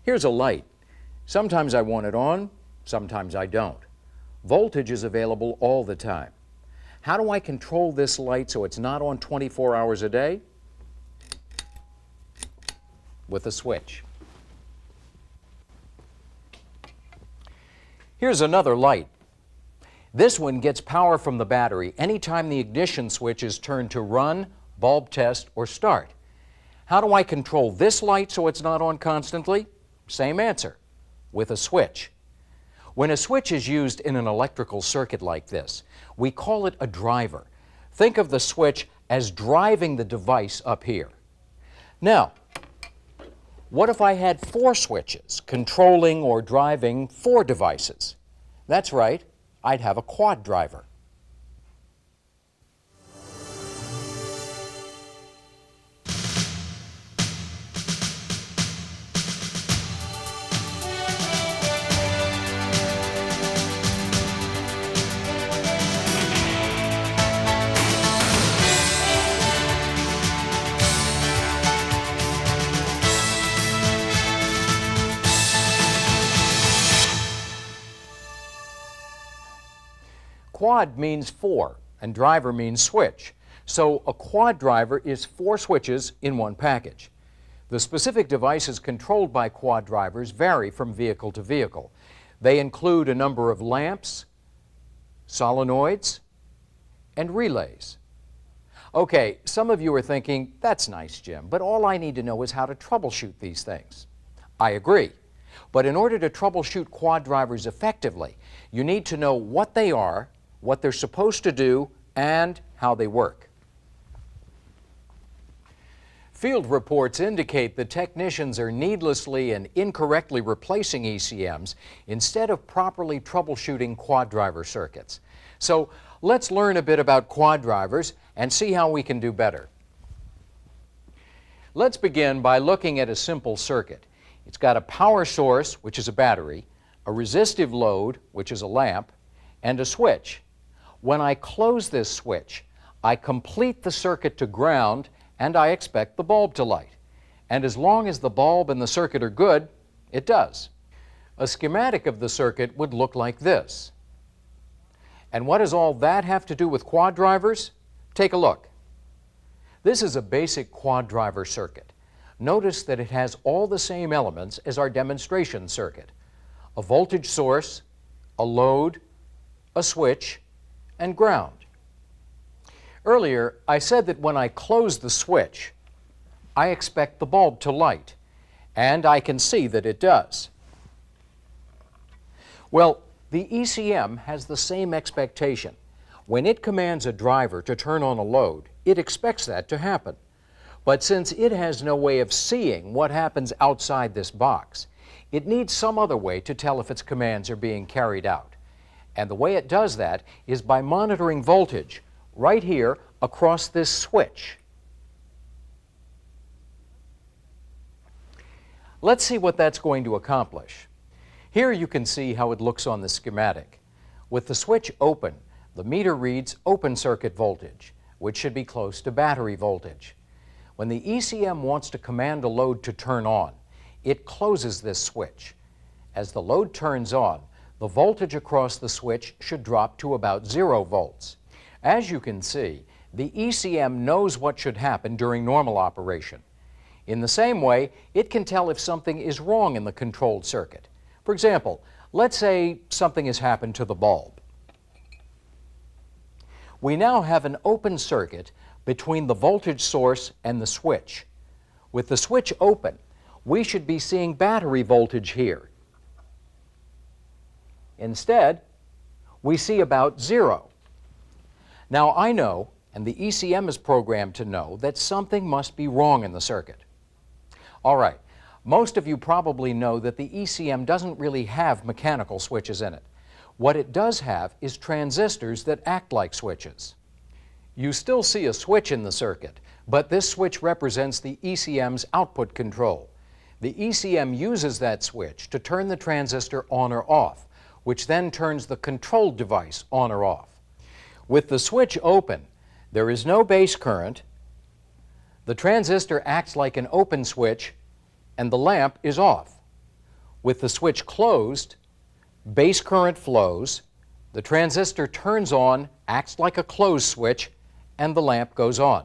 Here's a light. Sometimes I want it on, sometimes I don't. Voltage is available all the time. How do I control this light so it's not on 24 hours a day? With a switch. Here's another light. This one gets power from the battery anytime the ignition switch is turned to run, bulb test, or start. How do I control this light so it's not on constantly? Same answer, with a switch. When a switch is used in an electrical circuit like this, we call it a driver. Think of the switch as driving the device up here. Now, what if I had 4 switches controlling or driving 4 devices? That's right, I'd have a quad driver. Quad means 4, and driver means switch. So a quad driver is 4 switches in one package. The specific devices controlled by quad drivers vary from vehicle to vehicle. They include a number of lamps, solenoids, and relays. Okay, some of you are thinking, that's nice, Jim, but all I need to know is how to troubleshoot these things. I agree. But in order to troubleshoot quad drivers effectively, you need to know what they are, what they're supposed to do, and how they work. Field reports indicate that technicians are needlessly and incorrectly replacing ECMs instead of properly troubleshooting quad driver circuits. So let's learn a bit about quad drivers and see how we can do better. Let's begin by looking at a simple circuit. It's got a power source, which is a battery, a resistive load, which is a lamp, and a switch. When I close this switch, I complete the circuit to ground and I expect the bulb to light. And as long as the bulb and the circuit are good, it does. A schematic of the circuit would look like this. And what does all that have to do with quad drivers? Take a look. This is a basic quad driver circuit. Notice that it has all the same elements as our demonstration circuit. A voltage source, a load, a switch, and ground. Earlier, I said that when I close the switch, I expect the bulb to light, and I can see that it does. Well, the ECM has the same expectation. When it commands a driver to turn on a load, it expects that to happen. But since it has no way of seeing what happens outside this box, it needs some other way to tell if its commands are being carried out. And the way it does that is by monitoring voltage right here across this switch. Let's see what that's going to accomplish. Here you can see how it looks on the schematic. With the switch open, the meter reads open circuit voltage, which should be close to battery voltage. When the ECM wants to command a load to turn on, it closes this switch. As the load turns on, the voltage across the switch should drop to about 0 volts. As you can see, the ECM knows what should happen during normal operation. In the same way, it can tell if something is wrong in the controlled circuit. For example, let's say something has happened to the bulb. We now have an open circuit between the voltage source and the switch. With the switch open, we should be seeing battery voltage here. Instead, we see about 0. Now I know, and the ECM is programmed to know, that something must be wrong in the circuit. All right, most of you probably know that the ECM doesn't really have mechanical switches in it. What it does have is transistors that act like switches. You still see a switch in the circuit, but this switch represents the ECM's output control. The ECM uses that switch to turn the transistor on or off, which then turns the controlled device on or off. With the switch open, there is no base current, the transistor acts like an open switch, and the lamp is off. With the switch closed, base current flows, the transistor turns on, acts like a closed switch, and the lamp goes on.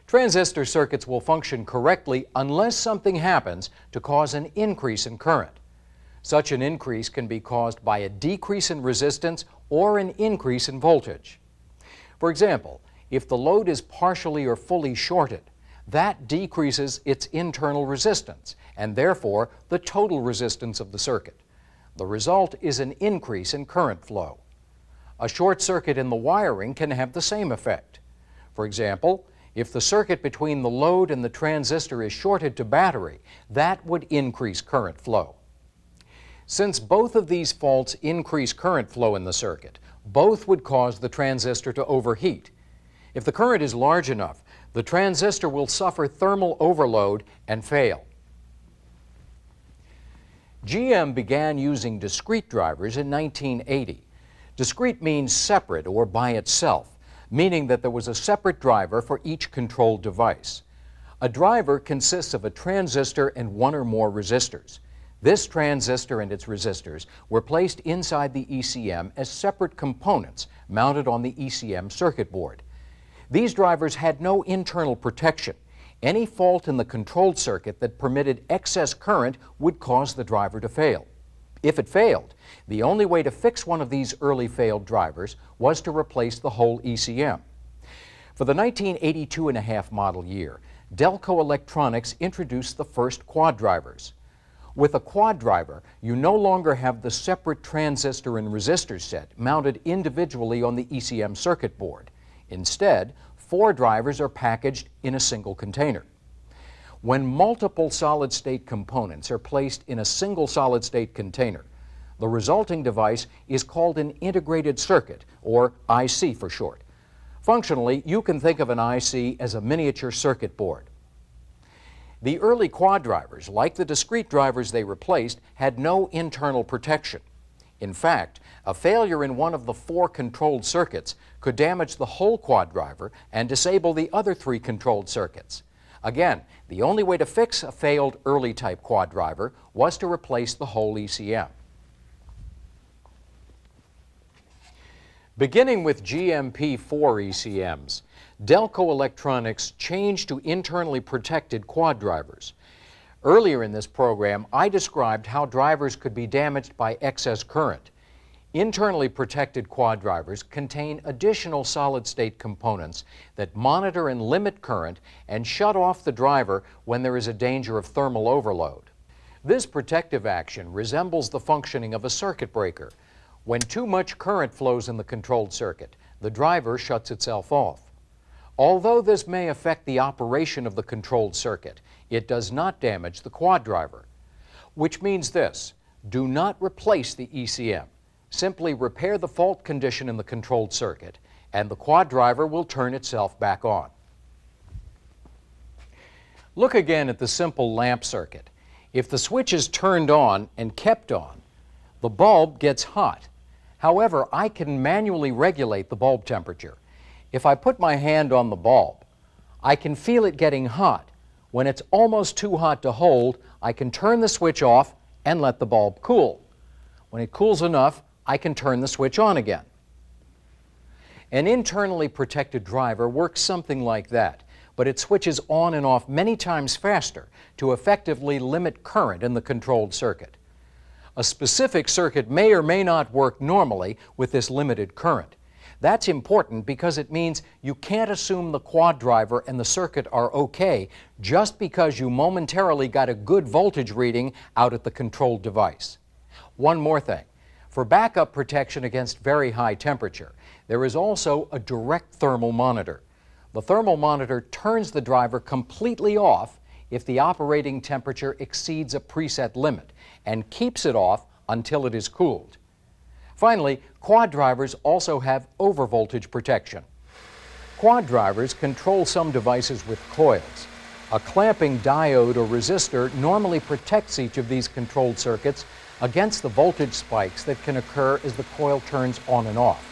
Transistor circuits will function correctly unless something happens to cause an increase in current. Such an increase can be caused by a decrease in resistance or an increase in voltage. For example, if the load is partially or fully shorted, that decreases its internal resistance and therefore the total resistance of the circuit. The result is an increase in current flow. A short circuit in the wiring can have the same effect. For example, if the circuit between the load and the transistor is shorted to battery, that would increase current flow. Since both of these faults increase current flow in the circuit, both would cause the transistor to overheat. If the current is large enough, the transistor will suffer thermal overload and fail. GM began using discrete drivers in 1980. Discrete means separate or by itself, meaning that there was a separate driver for each controlled device. A driver consists of a transistor and one or more resistors. This transistor and its resistors were placed inside the ECM as separate components mounted on the ECM circuit board. These drivers had no internal protection. Any fault in the controlled circuit that permitted excess current would cause the driver to fail. If it failed, the only way to fix one of these early failed drivers was to replace the whole ECM. For the 1982.5 model year, Delco Electronics introduced the first quad drivers. With a quad driver, you no longer have the separate transistor and resistor set mounted individually on the ECM circuit board. Instead, 4 drivers are packaged in a single container. When multiple solid-state components are placed in a single solid-state container, the resulting device is called an integrated circuit, or IC for short. Functionally, you can think of an IC as a miniature circuit board. The early quad drivers, like the discrete drivers they replaced, had no internal protection. In fact, a failure in one of the 4 controlled circuits could damage the whole quad driver and disable the other 3 controlled circuits. Again, the only way to fix a failed early type quad driver was to replace the whole ECM. Beginning with GMP4 ECMs, Delco Electronics changed to internally protected quad drivers. Earlier in this program, I described how drivers could be damaged by excess current. Internally protected quad drivers contain additional solid-state components that monitor and limit current and shut off the driver when there is a danger of thermal overload. This protective action resembles the functioning of a circuit breaker. When too much current flows in the controlled circuit, the driver shuts itself off. Although this may affect the operation of the controlled circuit, it does not damage the quad driver. Which means this: do not replace the ECM. Simply repair the fault condition in the controlled circuit, and the quad driver will turn itself back on. Look again at the simple lamp circuit. If the switch is turned on and kept on, the bulb gets hot. However, I can manually regulate the bulb temperature. If I put my hand on the bulb, I can feel it getting hot. When it's almost too hot to hold, I can turn the switch off and let the bulb cool. When it cools enough, I can turn the switch on again. An internally protected driver works something like that, but it switches on and off many times faster to effectively limit current in the controlled circuit. A specific circuit may or may not work normally with this limited current. That's important because it means you can't assume the quad driver and the circuit are okay just because you momentarily got a good voltage reading out at the controlled device. One more thing. For backup protection against very high temperature, there is also a direct thermal monitor. The thermal monitor turns the driver completely off if the operating temperature exceeds a preset limit and keeps it off until it is cooled. Finally, quad drivers also have overvoltage protection. Quad drivers control some devices with coils. A clamping diode or resistor normally protects each of these controlled circuits against the voltage spikes that can occur as the coil turns on and off.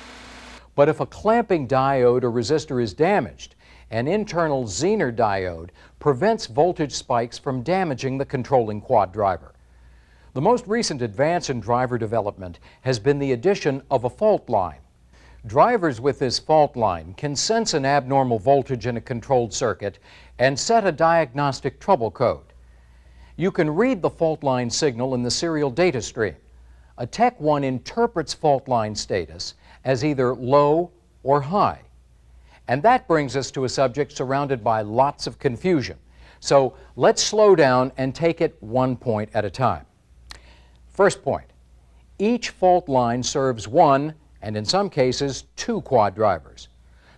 But if a clamping diode or resistor is damaged, an internal Zener diode prevents voltage spikes from damaging the controlling quad driver. The most recent advance in driver development has been the addition of a fault line. Drivers with this fault line can sense an abnormal voltage in a controlled circuit and set a diagnostic trouble code. You can read the fault line signal in the serial data stream. A Tech 1 interprets fault line status as either low or high. And that brings us to a subject surrounded by lots of confusion. So let's slow down and take it one point at a time. First point, each fault line serves one, and in some cases, two quad drivers.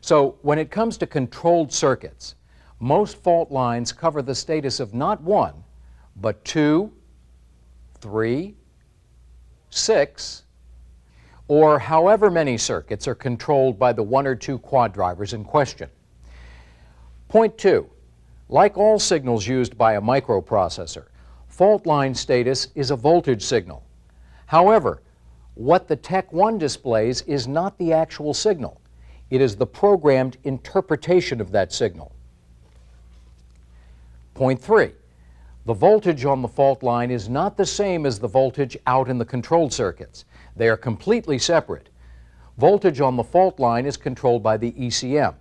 So when it comes to controlled circuits, most fault lines cover the status of not one, but 2, 3, 6, or however many circuits are controlled by the one or two quad drivers in question. Point 2. Like all signals used by a microprocessor, fault line status is a voltage signal. However, what the Tech 1 displays is not the actual signal. It is the programmed interpretation of that signal. Point 3. The voltage on the fault line is not the same as the voltage out in the controlled circuits. They are completely separate. Voltage on the fault line is controlled by the ECM.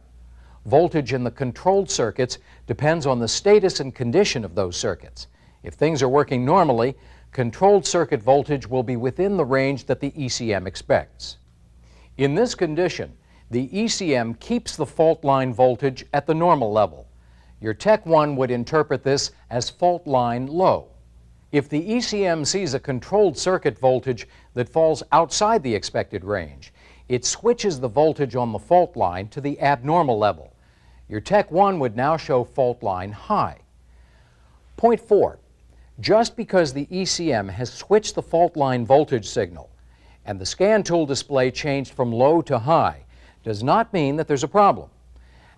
Voltage in the controlled circuits depends on the status and condition of those circuits. If things are working normally, controlled circuit voltage will be within the range that the ECM expects. In this condition, the ECM keeps the fault line voltage at the normal level. Your Tech 1 would interpret this as fault line low. If the ECM sees a controlled circuit voltage that falls outside the expected range, it switches the voltage on the fault line to the abnormal level. Your Tech 1 would now show fault line high. Point 4. Just because the ECM has switched the fault line voltage signal and the scan tool display changed from low to high does not mean that there's a problem.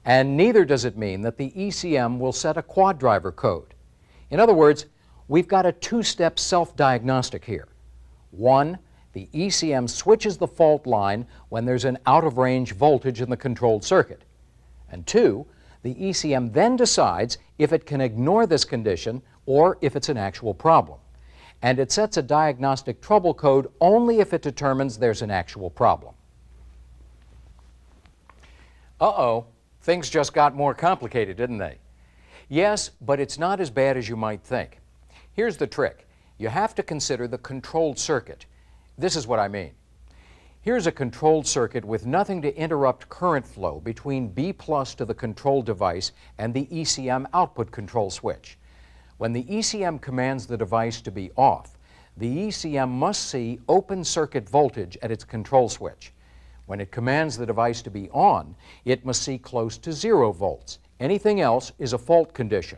And neither does it mean that the ECM will set a quad driver code. In other words, we've got a two-step self-diagnostic here. 1. The ECM switches the fault line when there's an out-of-range voltage in the controlled circuit. And 2, the ECM then decides if it can ignore this condition or if it's an actual problem. And it sets a diagnostic trouble code only if it determines there's an actual problem. Uh-oh, things just got more complicated, didn't they? Yes, but it's not as bad as you might think. Here's the trick. You have to consider the controlled circuit. This is what I mean. Here's a controlled circuit with nothing to interrupt current flow between B+ to the control device and the ECM output control switch. When the ECM commands the device to be off, the ECM must see open circuit voltage at its control switch. When it commands the device to be on, it must see close to 0 volts. Anything else is a fault condition.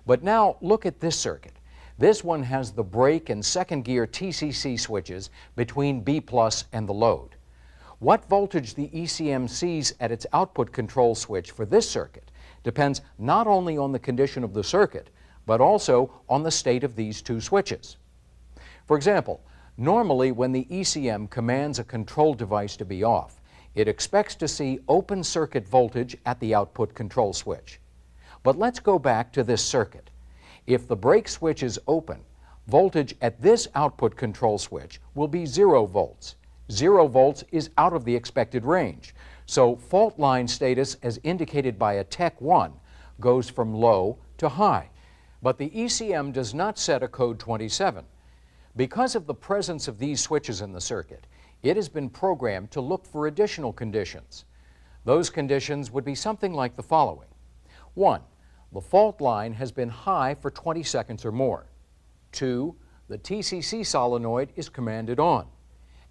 But now look at this circuit. This one has the brake and second gear TCC switches between B+ and the load. What voltage the ECM sees at its output control switch for this circuit depends not only on the condition of the circuit, but also on the state of these two switches. For example, normally when the ECM commands a control device to be off, it expects to see open circuit voltage at the output control switch. But let's go back to this circuit. If the brake switch is open, voltage at this output control switch will be 0 volts. 0 volts is out of the expected range. So fault line status, as indicated by a Tech 1, goes from low to high. But the ECM does not set a code 27. Because of the presence of these switches in the circuit, it has been programmed to look for additional conditions. Those conditions would be something like the following. 1. The fault line has been high for 20 seconds or more. 2. The TCC solenoid is commanded on.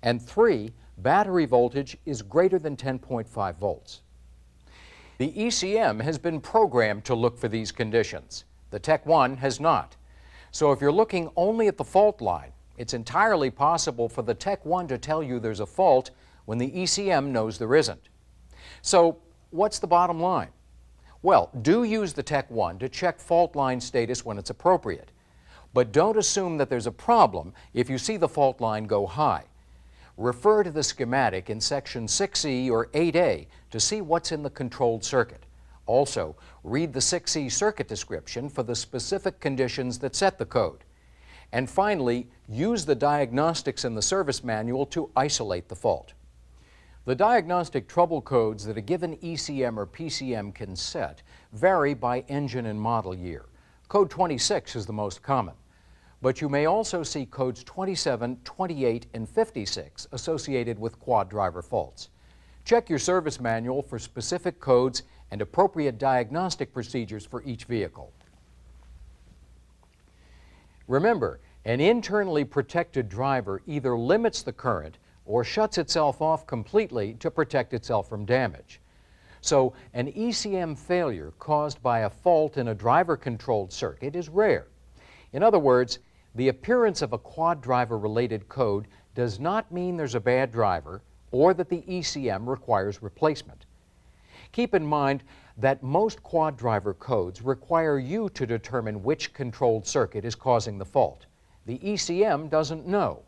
And 3. Battery voltage is greater than 10.5 volts. The ECM has been programmed to look for these conditions. The Tech 1 has not. So if you're looking only at the fault line, it's entirely possible for the Tech 1 to tell you there's a fault when the ECM knows there isn't. So what's the bottom line? Well, do use the Tech 1 to check fault line status when it's appropriate. But don't assume that there's a problem if you see the fault line go high. Refer to the schematic in section 6E or 8A to see what's in the controlled circuit. Also, read the 6E circuit description for the specific conditions that set the code. And finally, use the diagnostics in the service manual to isolate the fault. The diagnostic trouble codes that a given ECM or PCM can set vary by engine and model year. Code 26 is the most common, but you may also see codes 27, 28, and 56 associated with quad driver faults. Check your service manual for specific codes and appropriate diagnostic procedures for each vehicle. Remember, an internally protected driver either limits the current or shuts itself off completely to protect itself from damage. So an ECM failure caused by a fault in a driver-controlled circuit is rare. In other words, the appearance of a quad driver-related code does not mean there's a bad driver or that the ECM requires replacement. Keep in mind that most quad driver codes require you to determine which controlled circuit is causing the fault. The ECM doesn't know.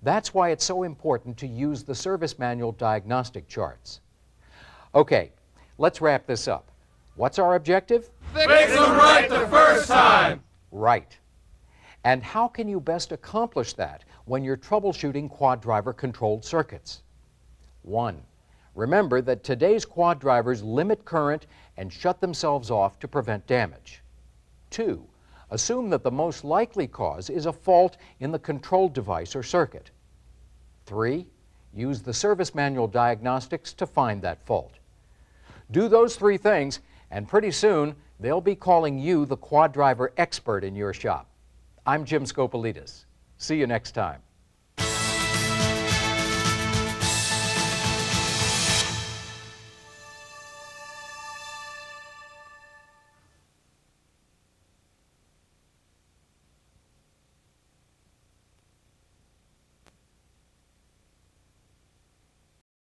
That's why it's so important to use the service manual diagnostic charts. Okay, let's wrap this up. What's our objective? Fix them right the first time! Right. And how can you best accomplish that when you're troubleshooting quad driver controlled circuits? 1. Remember that today's quad drivers limit current and shut themselves off to prevent damage. 2. Assume that the most likely cause is a fault in the control device or circuit. 3. Use the service manual diagnostics to find that fault. Do those 3 things, and pretty soon they'll be calling you the quad driver expert in your shop. I'm Jim Scopolitis. See you next time.